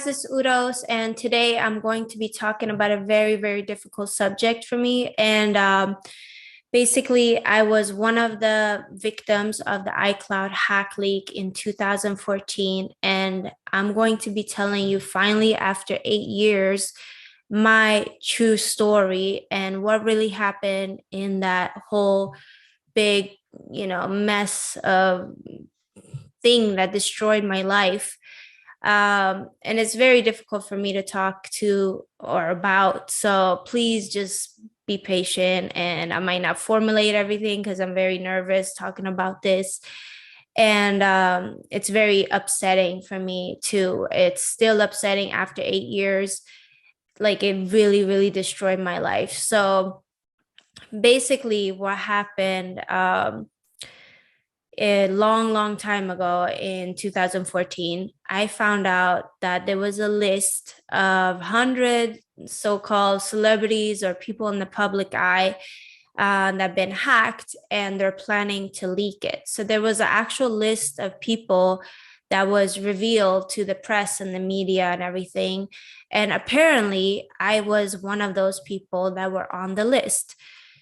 guys, it's Udos, and today I'm going to be talking about a very, very difficult subject for me. Basically, I was one of the victims of the iCloud hack leak in 2014, and I'm going to be telling you finally, after 8 years, my true story and what really happened in that whole big, mess of thing that destroyed my life. And it's very difficult for me to talk to or about. So please just be patient. And I might not formulate everything because I'm very nervous talking about this. And it's very upsetting for me too. It's still upsetting after 8 years. Like it really, really destroyed my life. So basically, what happened a long, long time ago in 2014, I found out that there was a list of 100 so-called celebrities or people in the public eye that have been hacked, and they're planning to leak it. So there was an actual list of people that was revealed to the press and the media and everything. And apparently, I was one of those people that were on the list.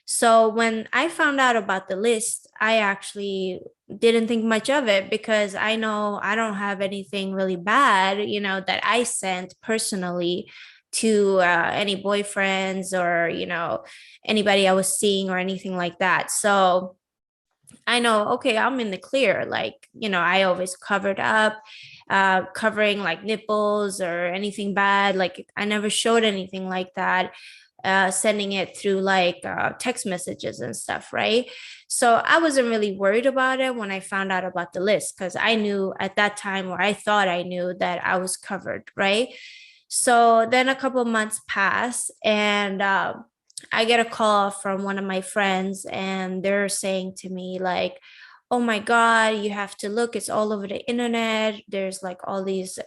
So when I found out about the list, I actually didn't think much of it because I know I don't have anything really bad, that I sent personally to any boyfriends or, anybody I was seeing or anything like that. So I know, okay, I'm in the clear. Like, I always covered up, covering like nipples or anything bad. Like, I never showed anything like that, sending it through like text messages and stuff, right? So I wasn't really worried about it when I found out about the list because I knew at that time, or I thought I knew, that I was covered, right? So then a couple of months pass, and I get a call from one of my friends, and they're saying to me, like, oh my God, you have to look, it's all over the internet. There's like all these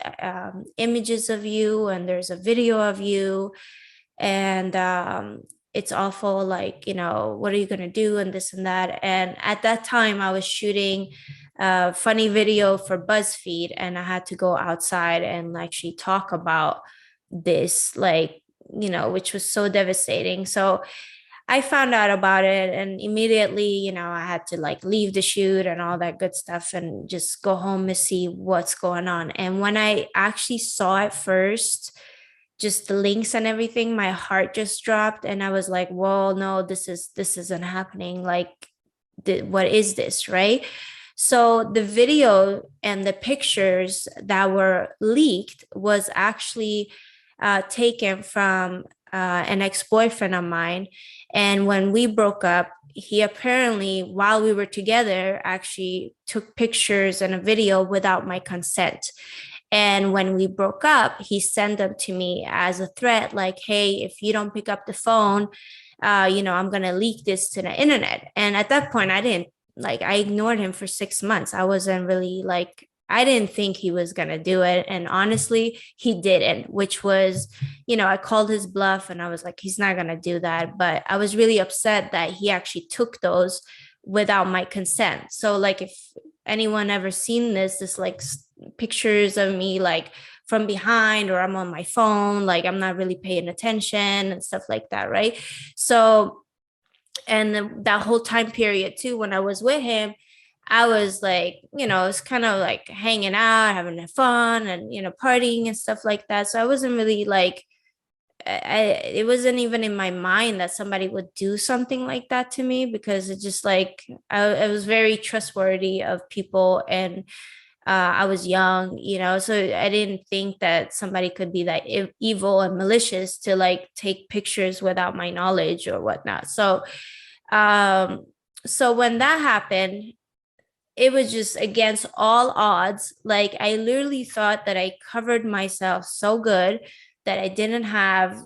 images of you, and there's a video of you. And it's awful. Like, what are you going to do? And this and that. And at that time, I was shooting a funny video for BuzzFeed, and I had to go outside and actually talk about this, like, which was so devastating. So I found out about it, and immediately, I had to like leave the shoot and all that good stuff and just go home to see what's going on. And when I actually saw it first, just the links and everything, my heart just dropped, and I was like, whoa, no, this isn't happening. Like, what is this, right? So the video and the pictures that were leaked was actually taken from an ex-boyfriend of mine. And when we broke up, he apparently, while we were together, actually took pictures and a video without my consent. And when we broke up, he sent them to me as a threat, like, hey, if you don't pick up the phone, I'm going to leak this to the internet. And at that point, I ignored him for 6 months. I wasn't really like, I didn't think he was going to do it. And honestly, he didn't, which was, I called his bluff, and I was like, he's not going to do that. But I was really upset that he actually took those without my consent. So like, if anyone ever seen this like pictures of me like from behind, or I'm on my phone, like I'm not really paying attention and stuff like that, right? So, and that whole time period too, when I was with him, I was like, it's kind of like hanging out, having fun, and partying and stuff like that. So I wasn't really like, it wasn't even in my mind that somebody would do something like that to me, because it just like, I was very trustworthy of people, and I was young, so I didn't think that somebody could be that evil and malicious to like take pictures without my knowledge or whatnot. So when that happened, it was just against all odds. Like, I literally thought that I covered myself so good that I didn't have,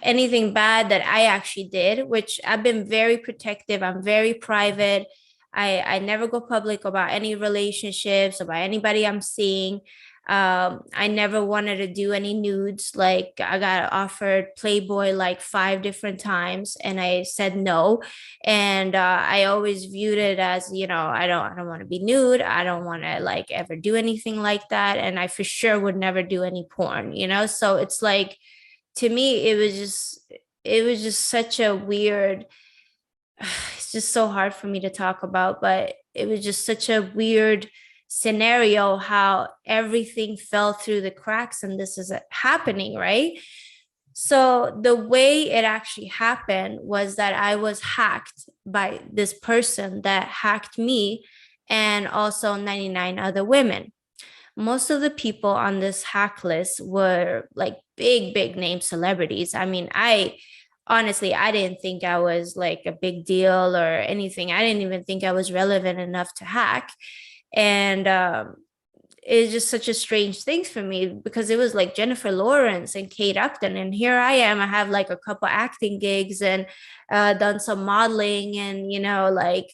anything bad that I actually did, which I've been very protective. I'm very private. I never go public about any relationships, about anybody I'm seeing. I never wanted to do any nudes. Like I got offered Playboy like 5 different times, and I said no. And I always viewed it as, I don't want to be nude. I don't want to like ever do anything like that, and I for sure would never do any porn. So it's like, to me, it was just such a weird. It's just so hard for me to talk about, but it was just such a weird scenario how everything fell through the cracks and this is happening, right? So the way it actually happened was that I was hacked by this person that hacked me and also 99 other women. Most of the people on this hack list were like big name celebrities. I mean, I honestly, I didn't think I was like a big deal or anything. I didn't even think I was relevant enough to hack. And it's just such a strange thing for me because it was like Jennifer Lawrence and Kate Upton. And here I am. I have like a couple acting gigs and done some modeling and, like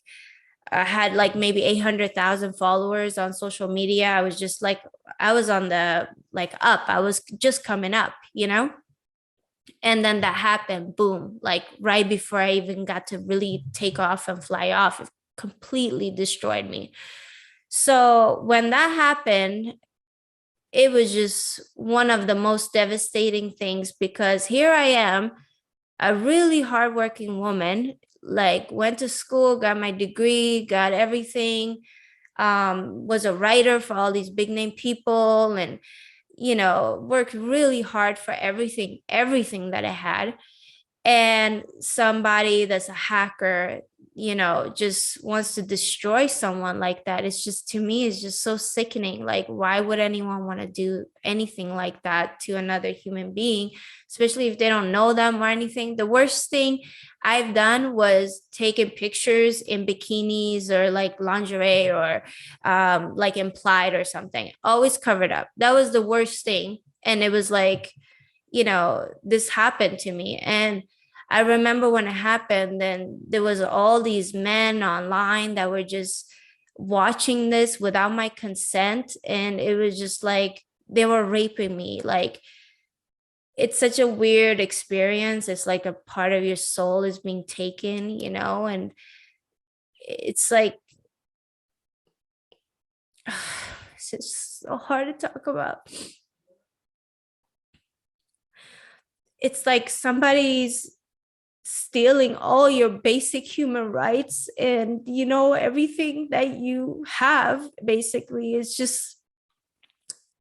I had like maybe 800,000 followers on social media. I was just like, I was on the like up. I was just coming up. And then that happened, boom, like right before I even got to really take off and fly off. It completely destroyed me. So when that happened, it was just one of the most devastating things because here I am, a really hardworking woman, like went to school, got my degree, got everything, was a writer for all these big name people, and worked really hard for everything that I had. And somebody that's a hacker, just wants to destroy someone like that. It's just, to me, it's just so sickening. Like, why would anyone want to do anything like that to another human being, especially if they don't know them or anything? The worst thing I've done was taking pictures in bikinis or like lingerie or like implied or something, always covered up. That was the worst thing. And it was like, this happened to me. And I remember when it happened, then there was all these men online that were just watching this without my consent. And it was just like they were raping me. Like, it's such a weird experience. It's like a part of your soul is being taken, and it's like, it's just so hard to talk about. It's like somebody's stealing all your basic human rights and everything that you have basically is just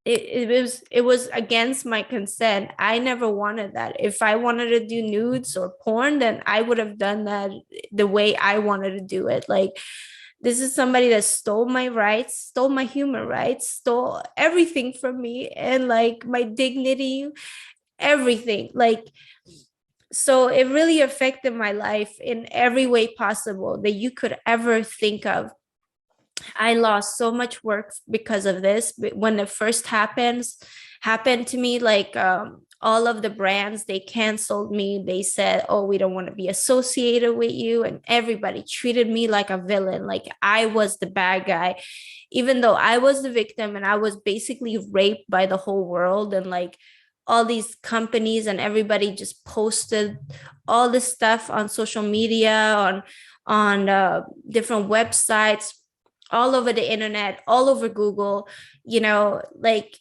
it was against my consent. I never wanted that. If I wanted to do nudes or porn, then I would have done that the way I wanted to do it. Like, this is somebody that stole my rights, stole my human rights, stole everything from me, and like my dignity, everything. Like, so it really affected my life in every way possible that you could ever think of. I lost so much work because of this. But when it first happened to me, like all of the brands, they canceled me. They said, "Oh, we don't want to be associated with you," and everybody treated me like a villain, like I was the bad guy, even though I was the victim and I was basically raped by the whole world. And like all these companies and everybody just posted all this stuff on social media, on different websites, all over the internet, all over Google. Like,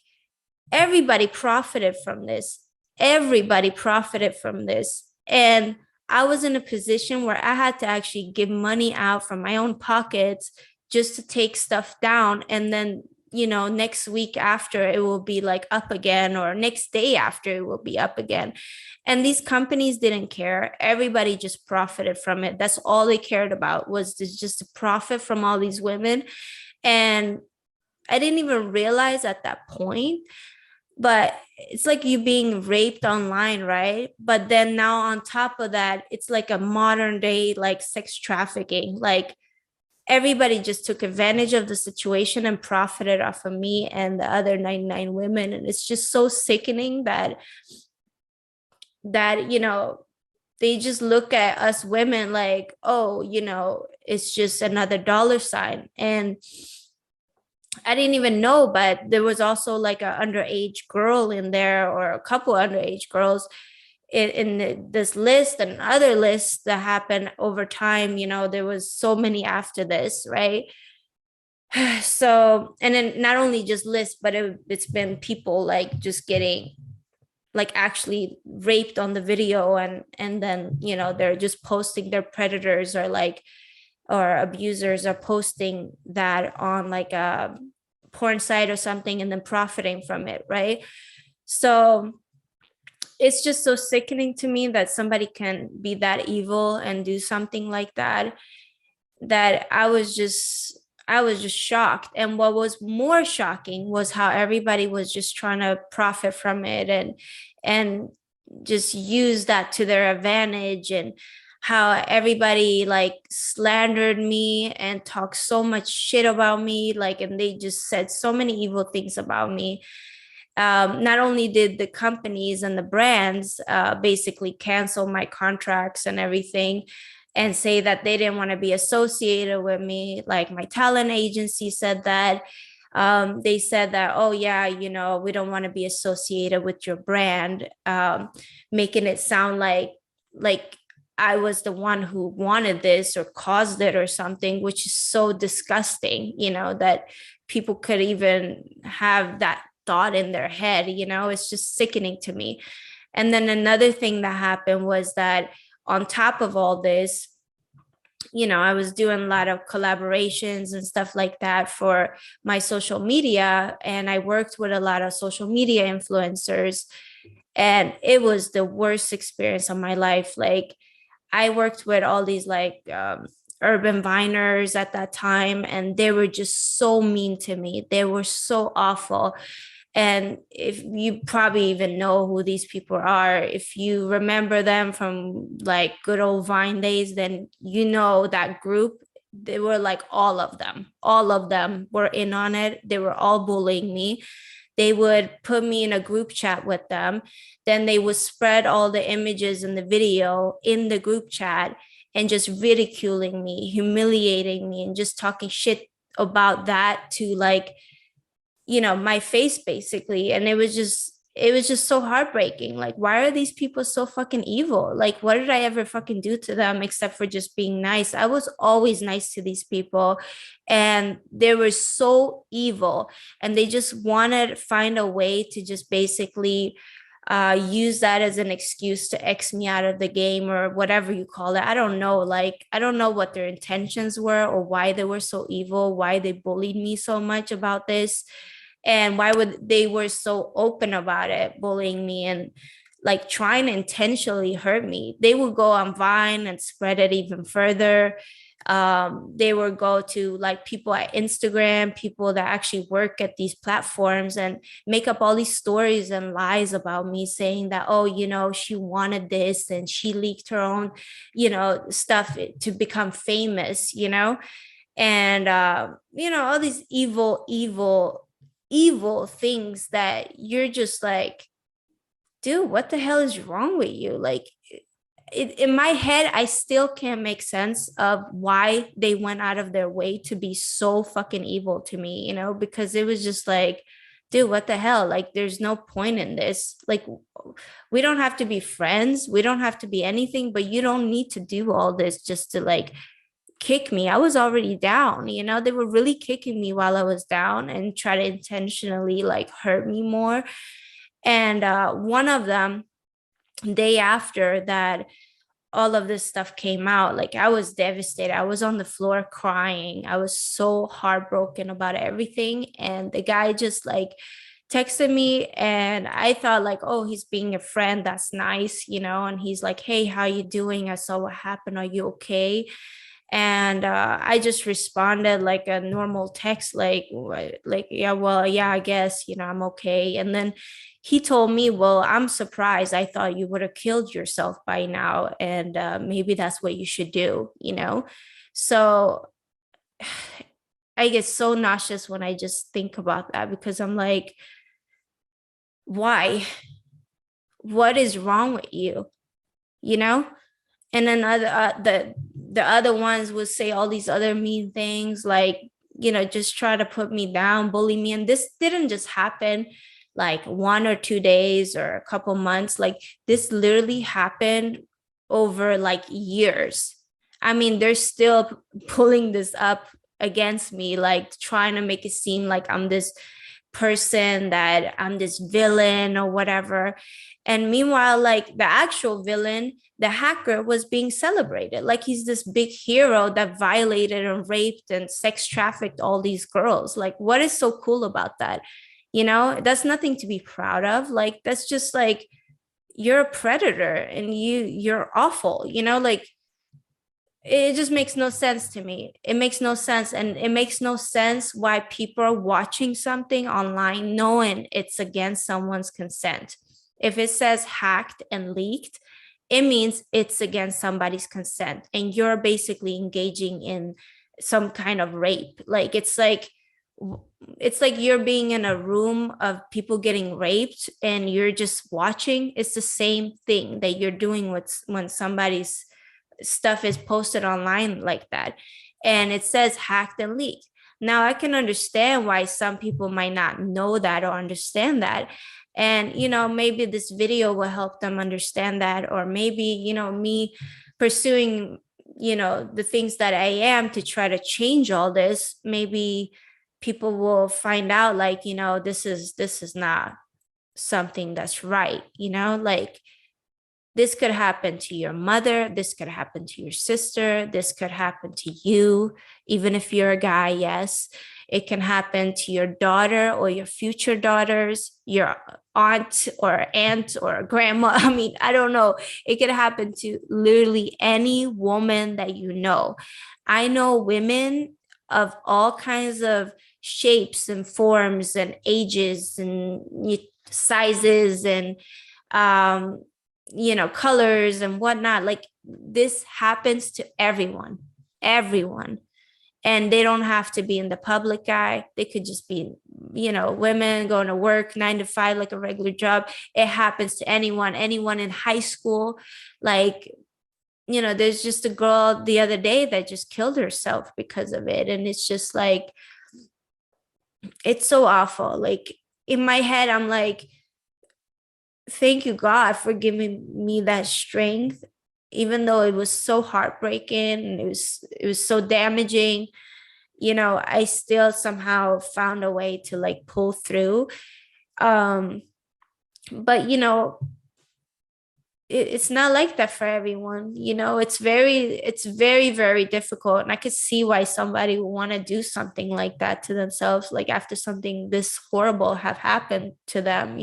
everybody profited from this. Everybody profited from this. And I was in a position where I had to actually give money out from my own pockets just to take stuff down. And then, next week after it will be like up again, or next day after it will be up again. And these companies didn't care. Everybody just profited from it. That's all they cared about, was just to profit from all these women. And I didn't even realize at that point, but it's like you being raped online, right? But then now on top of that, it's like a modern day like sex trafficking. Like, everybody just took advantage of the situation and profited off of me and the other 99 women. And it's just so sickening that they just look at us women like, oh, it's just another dollar sign. And I didn't even know, but there was also like an underage girl in there, or a couple underage girls in this list and other lists that happened over time. You know, there was so many after this, right? So, and then not only just lists, but it's been people like just getting like actually raped on the video, and then, you know, they're just posting their predators, or like, or abusers are posting that on like a porn site or something, and then profiting from it, right? So it's just so sickening to me that somebody can be that evil and do something like that, that I was just shocked. And what was more shocking was how everybody was just trying to profit from it, and just use that to their advantage, and how everybody like slandered me and talked so much shit about me, like, and they just said so many evil things about me. Not only did the companies and the brands basically cancel my contracts and everything, and say that they didn't want to be associated with me, like my talent agency said that. They said that, oh yeah, you know, we don't want to be associated with your brand, making it sound like I was the one who wanted this or caused it or something, which is so disgusting, you know, that people could even have that thought in their head. You know, it's just sickening to me. And then another thing that happened was that on top of all this, you know, I was doing a lot of collaborations and stuff like that for my social media, and I worked with a lot of social media influencers, and it was the worst experience of my life. Like, I worked with all these like urban viners at that time, and they were just so mean to me. They were so awful. And if you probably even know who these people are, if you remember them from like good old Vine days, then you know that group. They were like all of them were in on it. They were all bullying me. They would put me in a group chat with them. Then they would spread all the images and the video in the group chat, and just ridiculing me, humiliating me, and just talking shit about that to like, you know, my face basically. And it was just so heartbreaking. Like, why are these people so fucking evil? Like, what did I ever fucking do to them except for just being nice? I was always nice to these people, and they were so evil, and they just wanted to find a way to just basically use that as an excuse to X me out of the game, or whatever you call it. I don't know. Like, I don't know what their intentions were, or why they were so evil, why they bullied me so much about this, and why would they were so open about it, bullying me and like trying to intentionally hurt me. They would go on Vine and spread it even further. They would go to like people at Instagram, people that actually work at these platforms, and make up all these stories and lies about me, saying that, oh, you know, she wanted this and she leaked her own, you know, stuff to become famous, you know. And you know, all these evil things that you're just like, dude, what the hell is wrong with you? Like, in my head, I still can't make sense of why they went out of their way to be so fucking evil to me, you know, because it was just like, dude, what the hell? Like, there's no point in this. Like, we don't have to be friends. We don't have to be anything, but you don't need to do all this just to like kick me. I was already down, you know. They were really kicking me while I was down, and try to intentionally like hurt me more. And one of them, day after that all of this stuff came out, like, I was devastated. I was on the floor crying. I was so heartbroken about everything. And the guy just like texted me, and I thought like, oh, he's being a friend. That's nice, you know. And he's like, hey, how you doing? I saw what happened. Are you okay? And I just responded like a normal text, like, yeah, well, yeah, I guess, you know, I'm okay. And then he told me, well, I'm surprised. I thought you would have killed yourself by now, and maybe that's what you should do, you know. So I get so nauseous when I just think about that, because I'm like, why? What is wrong with you, you know? And then the other ones would say all these other mean things, like, just try to put me down, bully me. And this didn't just happen like 1 or 2 days or a couple months. Like this literally happened over like years. I mean, they're still pulling this up against me, like trying to make it seem like I'm this person, that I'm this villain or whatever. And meanwhile, like the actual villain, the hacker, was being celebrated. Like he's this big hero that violated and raped and sex trafficked all these girls. Like, what is so cool about that? That's nothing to be proud of. Like, that's just like, you're a predator and you're awful, like it just makes no sense to me. It makes no sense. And it makes no sense why people are watching something online knowing it's against someone's consent. If it says hacked and leaked, it means it's against somebody's consent. And you're basically engaging in some kind of rape. Like it's like you're being in a room of people getting raped and you're just watching. It's the same thing that you're doing when somebody's stuff is posted online like that and it says hacked and leaked. Now I can understand why some people might not know that or understand that. And maybe this video will help them understand that, or maybe me pursuing the things that I am to try to change all this, maybe people will find out like this is not something that's right. Like this could happen to your mother. This could happen to your sister. This could happen to you, even if you're a guy. Yes, it can happen to your daughter or your future daughters, your aunt or grandma. I mean, I don't know. It could happen to literally any woman that you know. I know women of all kinds of shapes and forms and ages and sizes and colors and whatnot. Like this happens to everyone. And they don't have to be in the public eye. They could just be, women going to work 9 to 5, like a regular job. It happens to anyone in high school. Like, there's just a girl the other day that just killed herself because of it. And it's just like, it's so awful. Like in my head, I'm like, thank you, God, for giving me that strength, even though it was so heartbreaking and it was so damaging. I still somehow found a way to like pull through. But it's not like that for everyone. It's very, very difficult. And I could see why somebody would want to do something like that to themselves, like after something this horrible have happened to them.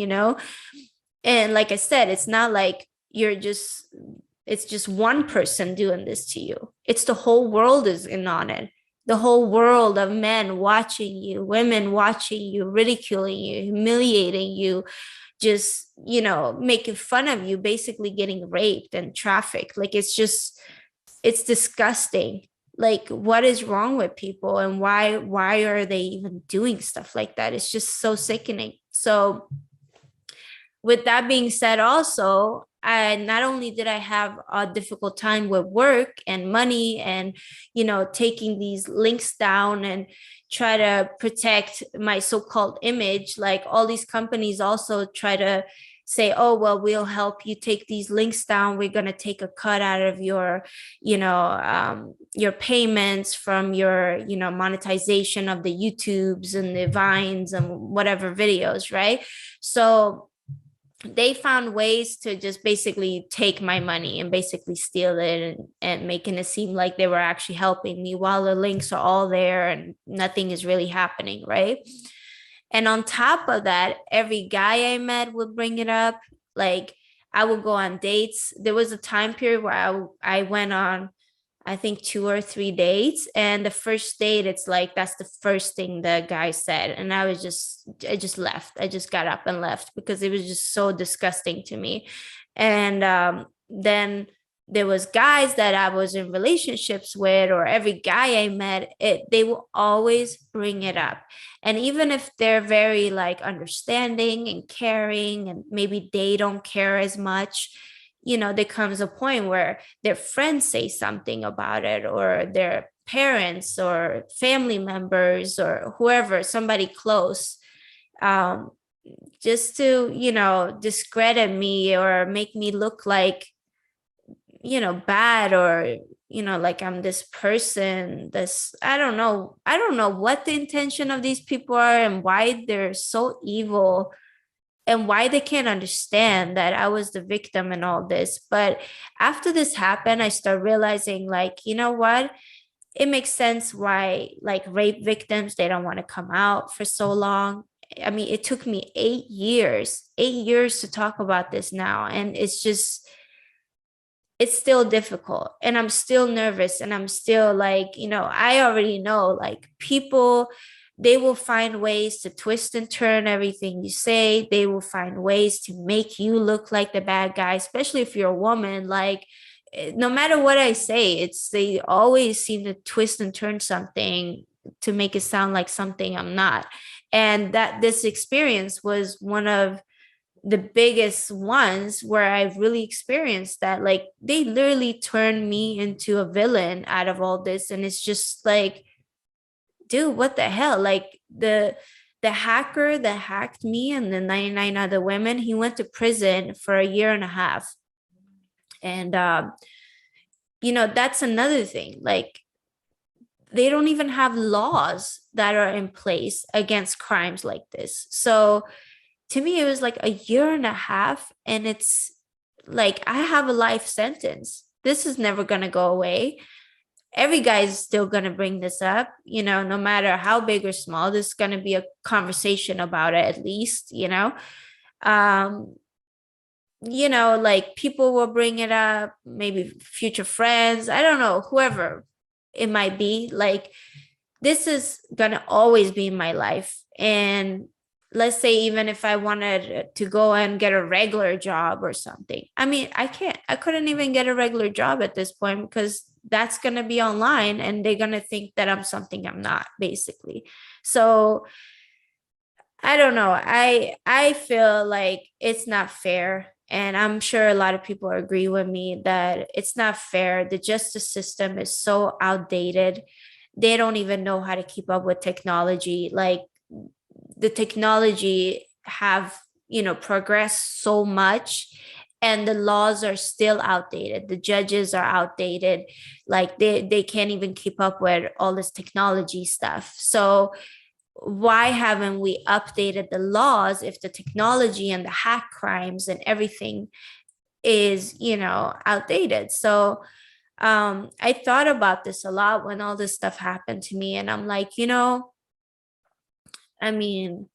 And like I said, it's not like it's just one person doing this to you. It's the whole world is in on it. The whole world of men watching you, women watching you, ridiculing you, humiliating you, just, making fun of you, basically getting raped and trafficked. Like, it's disgusting. Like, what is wrong with people and why are they even doing stuff like that? It's just so sickening. So with that being said, also, not only did I have a difficult time with work and money and, taking these links down and try to protect my so-called image, like all these companies also try to say, oh, well, we'll help you take these links down. We're going to take a cut out of your, your payments from your, monetization of the YouTubes and the Vines and whatever videos, right? So they found ways to just basically take my money and basically steal it and making it seem like they were actually helping me while the links are all there and nothing is really happening, right? And on top of that, every guy I met would bring it up. Like I would go on dates. There was a time period where I went on, I think 2 or 3 dates. And the first date, it's like, that's the first thing the guy said. And I just left. I just got up and left because it was just so disgusting to me. And then there was guys that I was in relationships with, or every guy I met, they will always bring it up. And even if they're very like understanding and caring, and maybe they don't care as much, there comes a point where their friends say something about it, or their parents or family members or whoever, somebody close, um, just to, discredit me or make me look like, bad, or, like I'm this person, this, I don't know what the intention of these people are and why they're so evil and why they can't understand that I was the victim in all this. But after this happened, I start realizing, like, you know what? It makes sense why, like, rape victims, they don't want to come out for so long. I mean, it took me 8 years to talk about this now. And it's still difficult, and I'm still nervous, and I'm still like, I already know, like, people, they will find ways to twist and turn everything you say. They will find ways to make you look like the bad guy, especially if you're a woman. Like, no matter what I say, they always seem to twist and turn something to make it sound like something I'm not. And that this experience was one of the biggest ones where I've really experienced that. Like, they literally turned me into a villain out of all this. And it's just like, dude, what the hell? Like, the hacker that hacked me and the 99 other women, he went to prison for a year and a half. And that's another thing. Like, they don't even have laws that are in place against crimes like this. So to me, it was like a year and a half, and it's like, I have a life sentence. This is never going to go away. Every guy is still going to bring this up, no matter how big or small. There's going to be a conversation about it, at least. um like, people will bring it up, maybe future friends, I don't know, whoever it might be. Like, this is gonna always be in my life. And let's say, even if I wanted to go and get a regular job or something, I mean, I couldn't even get a regular job at this point, because that's going to be online, and they're going to think that I'm something I'm not, basically. So I don't know. I feel like it's not fair. And I'm sure a lot of people agree with me that it's not fair. The justice system is so outdated. They don't even know how to keep up with technology. Like, the technology have, progressed so much, and the laws are still outdated. The judges are outdated. Like, they can't even keep up with all this technology stuff. So why haven't we updated the laws if the technology and the hack crimes and everything is, outdated? So I thought about this a lot when all this stuff happened to me, and I'm like, I mean,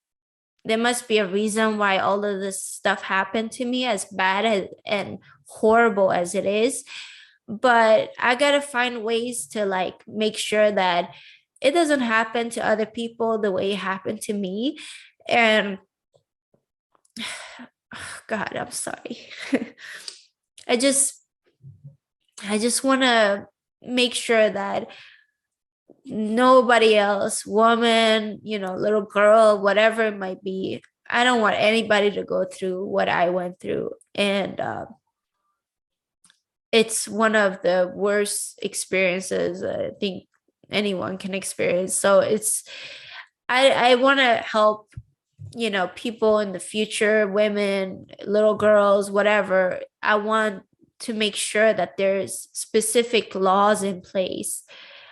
there must be a reason why all of this stuff happened to me, as bad as, and horrible as it is. But I gotta find ways to, like, make sure that it doesn't happen to other people the way it happened to me. And God, I'm sorry. I just want to make sure that nobody else, woman, little girl, whatever it might be, I don't want anybody to go through what I went through. And it's one of the worst experiences I think anyone can experience. So I want to help, people in the future, women, little girls, whatever. I want to make sure that there's specific laws in place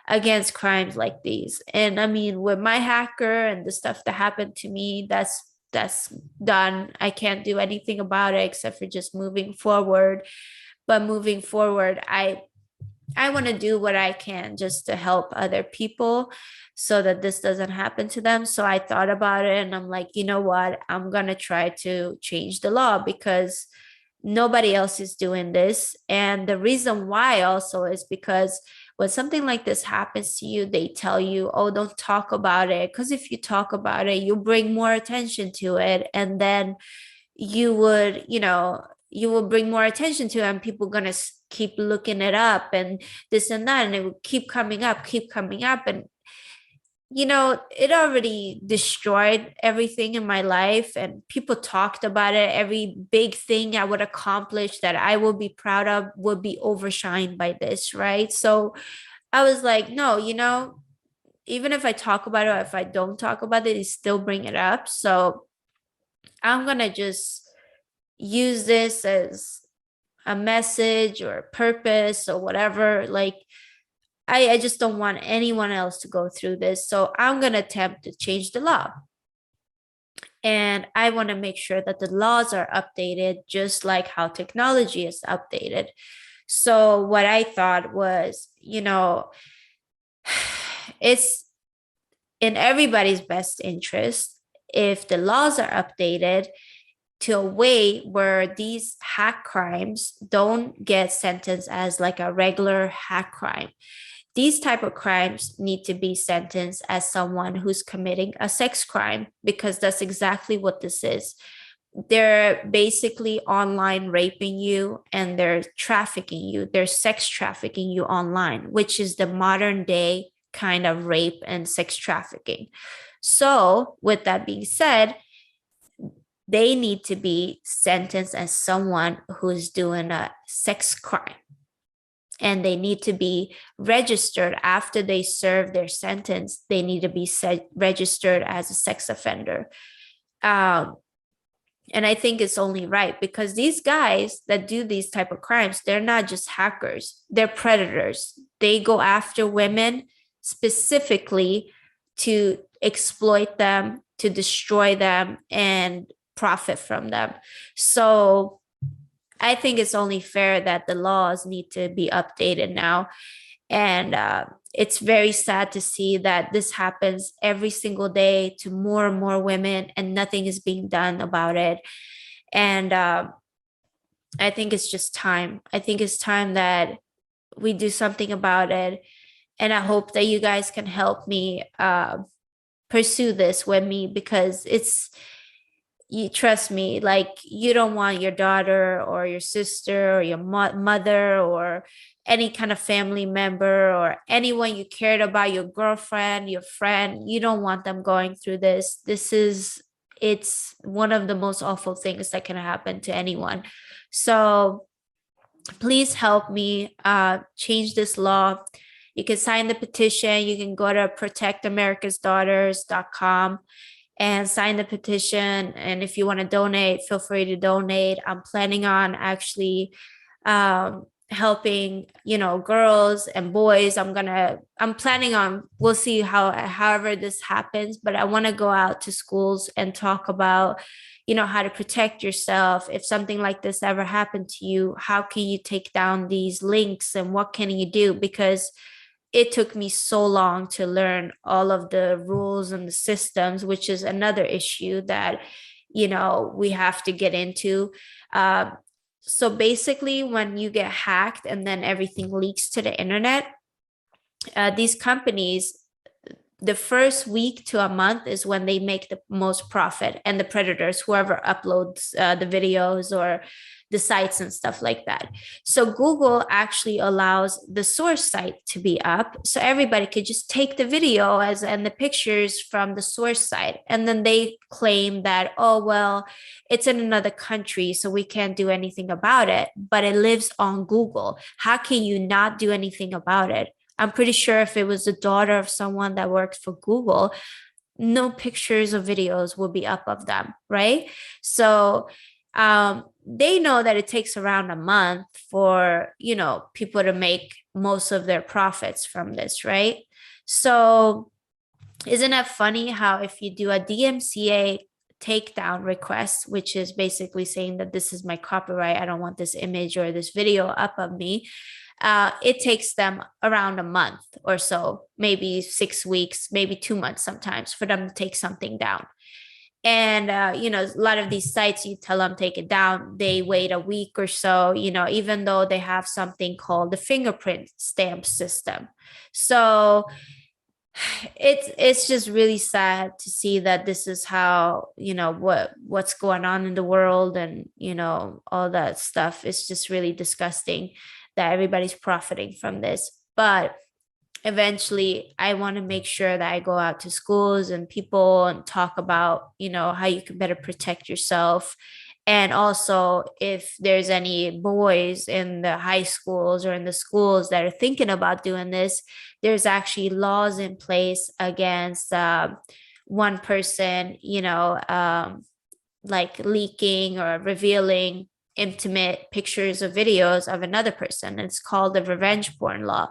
against crimes like these. And I mean, with my hacker and the stuff that happened to me, that's done. I can't do anything about it except for just moving forward. But moving forward, I want to do what I can just to help other people so that this doesn't happen to them. So I thought about it, and I'm like, you know what? I'm going to try to change the law, because nobody else is doing this. And the reason why also is because when something like this happens to you, they tell you, oh, don't talk about it. Because if you talk about it, you bring more attention to it. And then you would, you will bring more attention to it, and people going to keep looking it up and this and that. And it will keep coming up. And it already destroyed everything in my life, and people talked about it. Every big thing I would accomplish that I will be proud of would be overshined by this, right? So I was like, no, even if I talk about it or if I don't talk about it, they still bring it up. So I'm going to just use this as a message or a purpose or whatever. Like, I just don't want anyone else to go through this. So I'm going to attempt to change the law. And I want to make sure that the laws are updated just like how technology is updated. So what I thought was, it's in everybody's best interest if the laws are updated to a way where these hack crimes don't get sentenced as like a regular hack crime. These type of crimes need to be sentenced as someone who's committing a sex crime, because that's exactly what this is. They're basically online raping you and they're trafficking you. They're sex trafficking you online, which is the modern day kind of rape and sex trafficking. So, with that being said, they need to be sentenced as someone who's doing a sex crime. And they need to be registered after they serve their sentence. They need to be registered as a sex offender. And I think it's only right, because these guys that do these type of crimes, they're not just hackers, they're predators. They go after women specifically to exploit them, to destroy them, and profit from them. So I think it's only fair that the laws need to be updated now. And it's very sad to see that this happens every single day to more and more women, and nothing is being done about it. And I think it's just time. I think it's time that we do something about it. And I hope that you guys can help me pursue this with me, because you trust me, like, you don't want your daughter or your sister or your mother or any kind of family member or anyone you cared about, your girlfriend, your friend, you don't want them going through this. It's one of the most awful things that can happen to anyone. So please help me change this law. You can sign the petition. You can go to protectamericasdaughters.com and sign the petition. And if you want to donate, feel free to donate. I'm planning on actually helping, girls and boys. I'm planning on, we'll see however this happens, but I want to go out to schools and talk about, how to protect yourself. If something like this ever happened to you, how can you take down these links and what can you do? Because it took me so long to learn all of the rules and the systems, which is another issue that, we have to get into. So basically, when you get hacked and then everything leaks to the internet, these companies, the first week to a month is when they make the most profit, and the predators, whoever uploads the videos or the sites and stuff like that. So Google actually allows the source site to be up, so everybody could just take the video and the pictures from the source site, and then they claim that, oh well, it's in another country, so we can't do anything about it, but it lives on Google. How can you not do anything about it? I'm pretty sure if it was the daughter of someone that worked for Google, no pictures or videos will be up of them, right? So they know that it takes around a month for, people to make most of their profits from this, right? So isn't that funny how if you do a DMCA takedown request, which is basically saying that this is my copyright, I don't want this image or this video up of me, it takes them around a month or so, maybe 6 weeks, maybe 2 months sometimes, for them to take something down. And a lot of these sites, you tell them take it down, they wait a week or so, even though they have something called the fingerprint stamp system. So it's just really sad to see that this is how, what's going on in the world, and all that stuff is just really disgusting that everybody's profiting from this. But eventually I want to make sure that I go out to schools and people and talk about, how you can better protect yourself And also, if there's any boys in the high schools or in the schools that are thinking about doing this, there's actually laws in place against one person, like leaking or revealing intimate pictures or videos of another person. It's called the revenge porn law.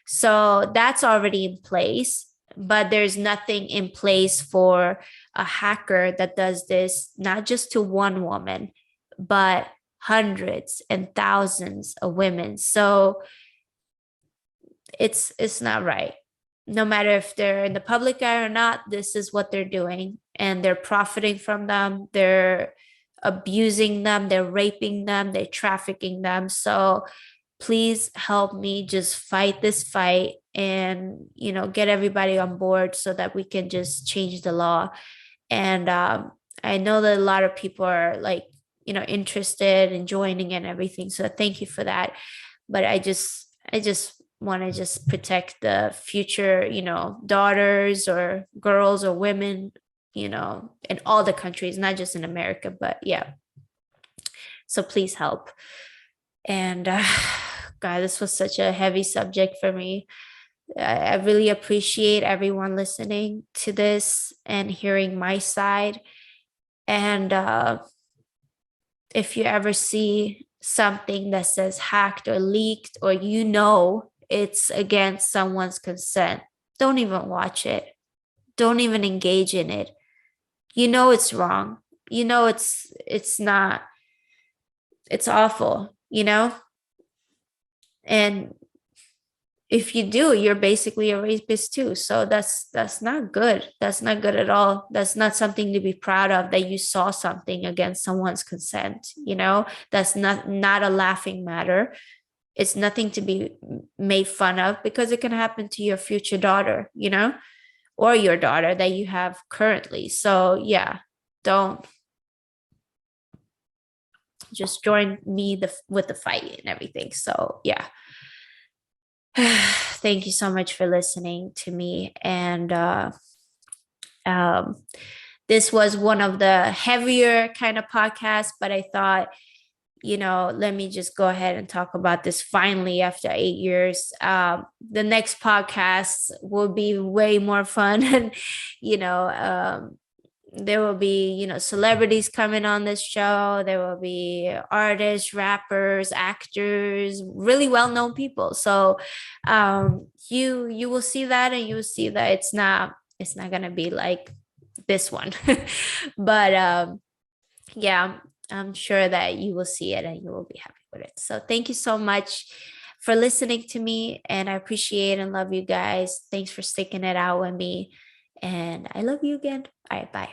So that's already in place, but there's nothing in place for a hacker that does this, not just to one woman, but hundreds and thousands of women. So it's not right. No matter if they're in the public eye or not, this is what they're doing, and they're profiting from them. They're abusing them, they're raping them, they're trafficking them. So please help me just fight this fight, and get everybody on board so that we can just change the law. And I know that a lot of people are like interested in joining and everything, so thank you for that. But I just want to just protect the future daughters or girls or women in all the countries, not just in America. But yeah, so please help. And God, this was such a heavy subject for me. I really appreciate everyone listening to this and hearing my side. And if you ever see something that says hacked or leaked, or it's against someone's consent, don't even watch it. Don't even engage in it. It's wrong. It's not, it's awful, and if you do, you're basically a rapist too. So that's not good. That's not good at all. That's not something to be proud of, that you saw something against someone's consent. That's not a laughing matter. It's nothing to be made fun of, because it can happen to your future daughter, or your daughter that you have currently. So yeah, don't just join me with the fight and everything. So yeah. Thank you so much for listening to me. And um, this was one of the heavier kind of podcasts, but I thought, let me just go ahead and talk about this finally after 8 years. The next podcast will be way more fun. And, there will be, celebrities coming on this show. There will be artists, rappers, actors, really well-known people. So you will see that, and you will see that it's not gonna be like this one. But yeah, I'm sure that you will see it and you will be happy with it. So thank you so much for listening to me, and I appreciate and love you guys. Thanks for sticking it out with me, and I love you again. All right, bye.